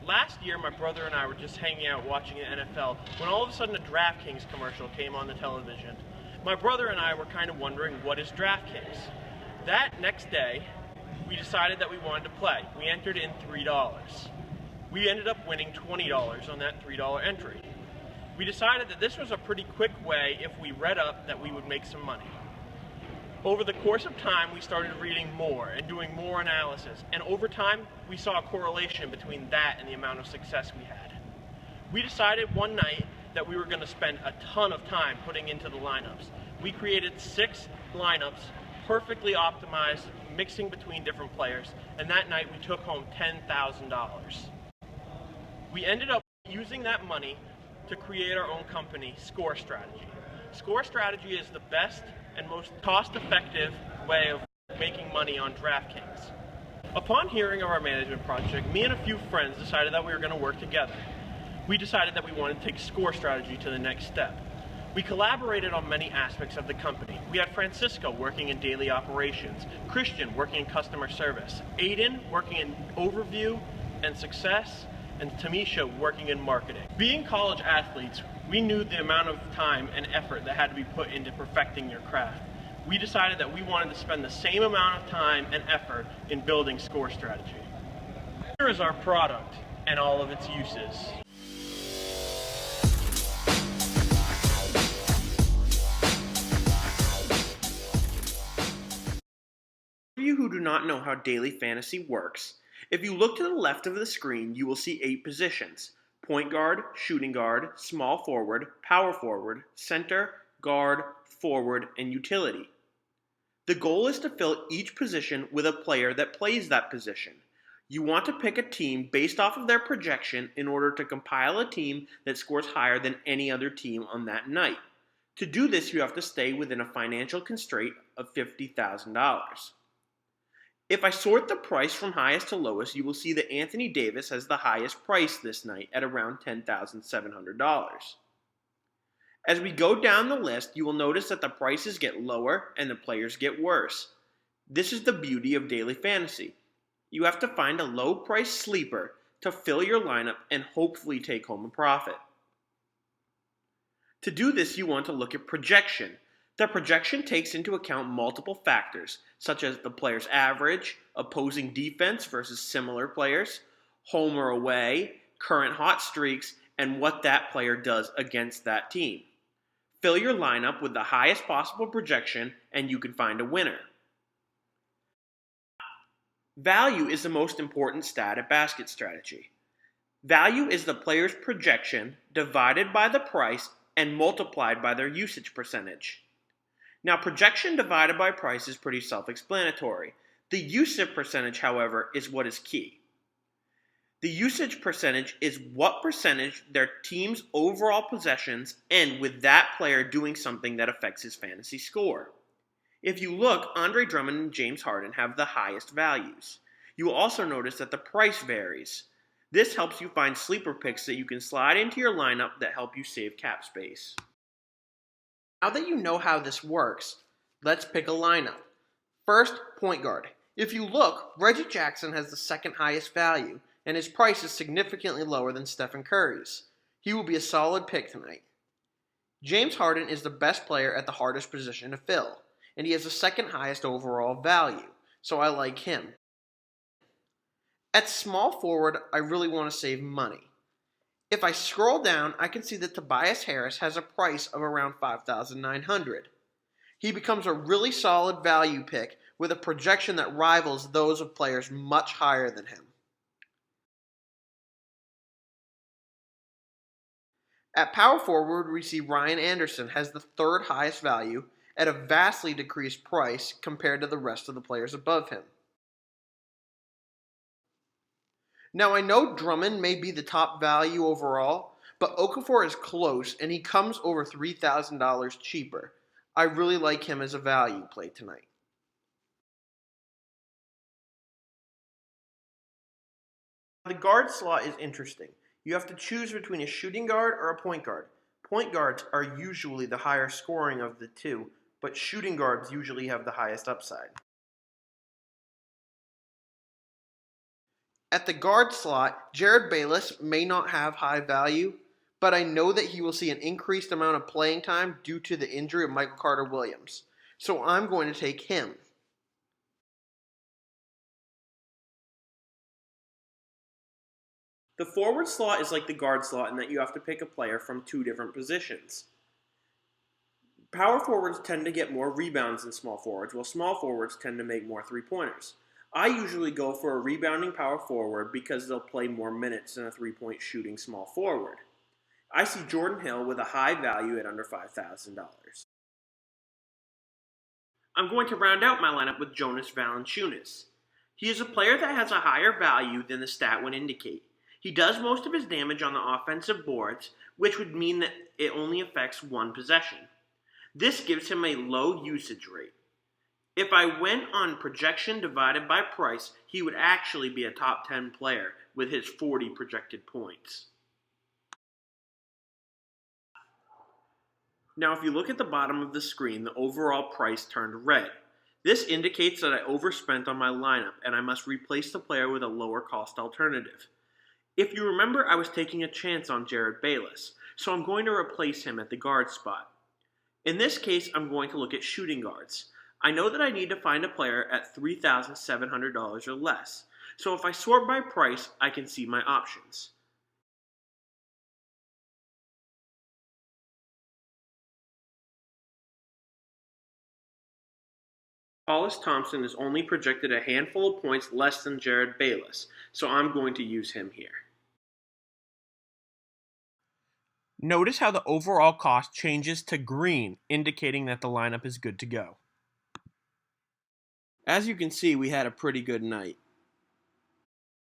Last year, my brother and I were just hanging out watching the NFL when all of a sudden a DraftKings commercial came on the television. My brother and I were kind of wondering, what is DraftKings? That next day, we decided that we wanted to play. We entered in $3. We ended up winning $20 on that $3 entry. We decided that this was a pretty quick way, if we read up, that we would make some money. Over the course of time, we started reading more and doing more analysis, and over time, we saw a correlation between that and the amount of success we had. We decided one night that we were going to spend a ton of time putting into the lineups. We created 6 lineups, perfectly optimized, mixing between different players, and that night we took home $10,000. We ended up using that money to create our own company, ScoreStategy. ScoreStategy is the best and most cost-effective way of making money on DraftKings. Upon hearing of our management project, me and a few friends decided that we were going to work together. We decided that we wanted to take ScoreStategy to the next step. We collaborated on many aspects of the company. We had Francisco working in daily operations, Christian working in customer service, Aiden working in overview and success, and Tamisha working in marketing. Being college athletes, we knew the amount of time and effort that had to be put into perfecting your craft. We decided that we wanted to spend the same amount of time and effort in building ScoreStategy. Here is our product and all of its uses. For you who do not know how daily fantasy works, if you look to the left of the screen, you will see 8 positions: point guard, shooting guard, small forward, power forward, center, guard, forward, and utility. The goal is to fill each position with a player that plays that position. You want to pick a team based off of their projection in order to compile a team that scores higher than any other team on that night. To do this, you have to stay within a financial constraint of $50,000. If I sort the price from highest to lowest, you will see that Anthony Davis has the highest price this night at around $10,700. As we go down the list, you will notice that the prices get lower and the players get worse. This is the beauty of daily fantasy. You have to find a low-price sleeper to fill your lineup and hopefully take home a profit. To do this, you want to look at projection. The projection takes into account multiple factors, such as the player's average, opposing defense versus similar players, home or away, current hot streaks, and what that player does against that team. Fill your lineup with the highest possible projection, and you can find a winner. Value is the most important stat at basket strategy. Value is the player's projection divided by the price and multiplied by their usage percentage. Now, projection divided by price is pretty self-explanatory. The usage percentage, however, is what is key. The usage percentage is what percentage their team's overall possessions end with that player doing something that affects his fantasy score. If you look, Andre Drummond and James Harden have the highest values. You will also notice that the price varies. This helps you find sleeper picks that you can slide into your lineup that help you save cap space. Now that you know how this works, let's pick a lineup. First, point guard. If you look, Reggie Jackson has the second highest value, and his price is significantly lower than Stephen Curry's. He will be a solid pick tonight. James Harden is the best player at the hardest position to fill, and he has the second highest overall value, so I like him. At small forward, I really want to save money. If I scroll down, I can see that Tobias Harris has a price of around $5,900. He becomes a really solid value pick with a projection that rivals those of players much higher than him. At power forward, we see Ryan Anderson has the third highest value at a vastly decreased price compared to the rest of the players above him. Now I know Drummond may be the top value overall, but Okafor is close and he comes over $3,000 cheaper. I really like him as a value play tonight. The guard slot is interesting. You have to choose between a shooting guard or a point guard. Point guards are usually the higher scoring of the two, but shooting guards usually have the highest upside. At the guard slot, Jared Bayless may not have high value, but I know that he will see an increased amount of playing time due to the injury of Michael Carter-Williams. So I'm going to take him. The forward slot is like the guard slot in that you have to pick a player from two different positions. Power forwards tend to get more rebounds than small forwards, while small forwards tend to make more three-pointers. I usually go for a rebounding power forward because they'll play more minutes than a three-point shooting small forward. I see Jordan Hill with a high value at under $5,000. I'm going to round out my lineup with Jonas Valanciunas. He is a player that has a higher value than the stat would indicate. He does most of his damage on the offensive boards, which would mean that it only affects one possession. This gives him a low usage rate. If I went on projection divided by price, he would actually be a top 10 player with his 40 projected points. Now if you look at the bottom of the screen, the overall price turned red. This indicates that I overspent on my lineup and I must replace the player with a lower cost alternative. If you remember, I was taking a chance on Jared Bayless, so I'm going to replace him at the guard spot. In this case, I'm going to look at shooting guards. I know that I need to find a player at $3,700 or less, so if I sort by price, I can see my options. Hollis Thompson is only projected a handful of points less than Jared Bayless, so I'm going to use him here. Notice how the overall cost changes to green, indicating that the lineup is good to go. As you can see, we had a pretty good night.